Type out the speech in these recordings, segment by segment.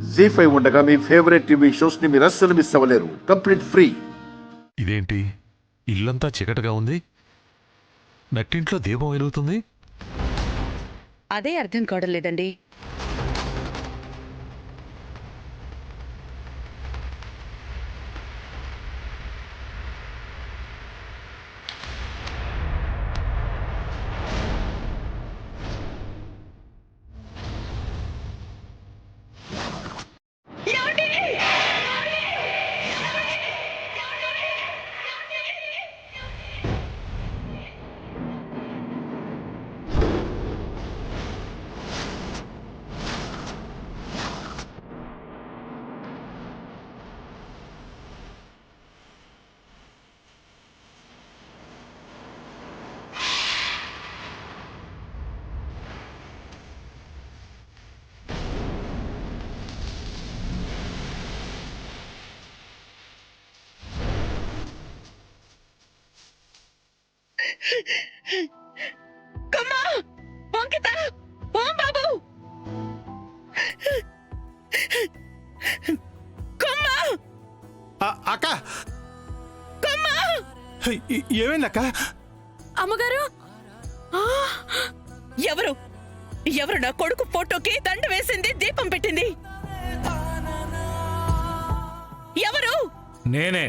జీ5 ఉండగా మీ favourite TV shows ని మీరు అస్సలు మిస్ అవ్వలేరు. Complete free. ఇదేంటి ఇల్లంతా చీకటిగా ఉంది, నట్టింట్లో దీపం వెలుగుతుంది. అదే అర్థం కావడం లేదండి. అక్క ఏమైందక్క? అమ్మగారు, ఎవరు ఎవరు నా కొడుకు ఫోటోకి దండ వేసింది, దీపం పెట్టింది? ఎవరు? నేనే.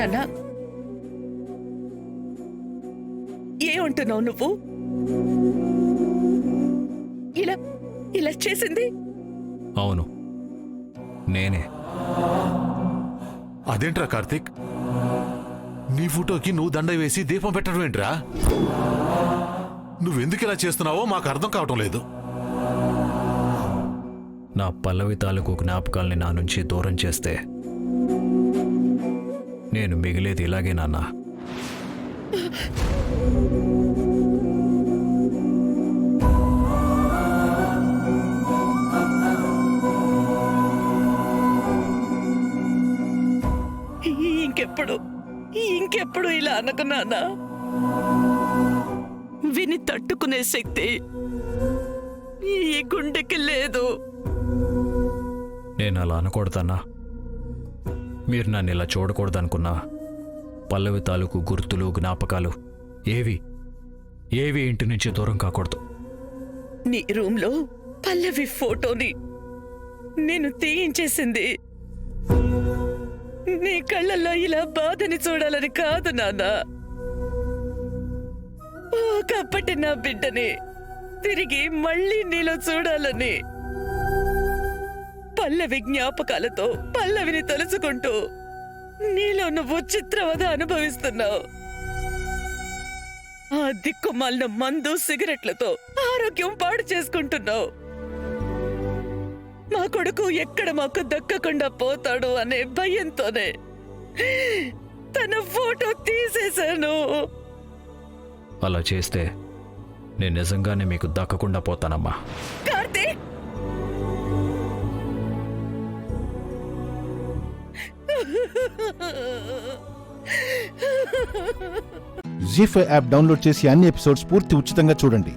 నాన్న, ఏమంటున్నావు నువ్వు? ఇలా ఇలా చేసింది? అవును, నేనే. అదేంట్రా కార్తీక్, నీ ఫోటోకి నువ్వు దండ వేసి దీపం పెట్టడం ఏంట్రా? నువ్వెందుకు ఇలా చేస్తున్నావో మాకు అర్థం కావటం లేదు. నా పల్లవి తాలూకు జ్ఞాపకాల్ని నా నుంచి దూరం చేస్తే నేను మిగిలేది ఇలాగే నాన్నా. ఇంకెప్పుడు ఇలా అనుకున్నానా? విని తట్టుకునే శక్తి ఈ గుండెకి లేదు. నేను అలా అనకూడదన్నా. మీరు నన్ను ఇలా చూడకూడదనుకున్నా పల్లవి తాలూకు గుర్తులు, జ్ఞాపకాలు ఏవి ఇంటి నుంచి దూరం కాకూడదు. నీ రూమ్లో పల్లవి ఫోటోని నేను తీయించేసింది నీ కళ్ళల్లో ఇలా బాధని చూడాలని కాదు నాన్న. ఒకప్పటి నా బిడ్డని తిరిగి మళ్ళీ నీలో చూడాలని. పల్లవి జ్ఞాపకాలతో పల్లవిని తలుచుకుంటూ నీలో నువ్వు చిత్రవద అనుభవిస్తున్నావు. ఆ దిక్కుమాలిన మందు, సిగరెట్లతో ఆరోగ్యం పాడు చేసుకుంటున్నావు. మా కొడుకు ఎక్కడ మాకు దక్కకుండా పోతాడు అనే భయంతోనే తన ఫోటో తీసేశాను. అలా చేస్తే నేను నిజంగానే మీకు దక్కకుండా పోతానమ్మా. కార్తీక్, జీ5 యాప్ డౌన్లోడ్ చేసి అన్ని ఎపిసోడ్స్ పూర్తి ఉచితంగా చూడండి.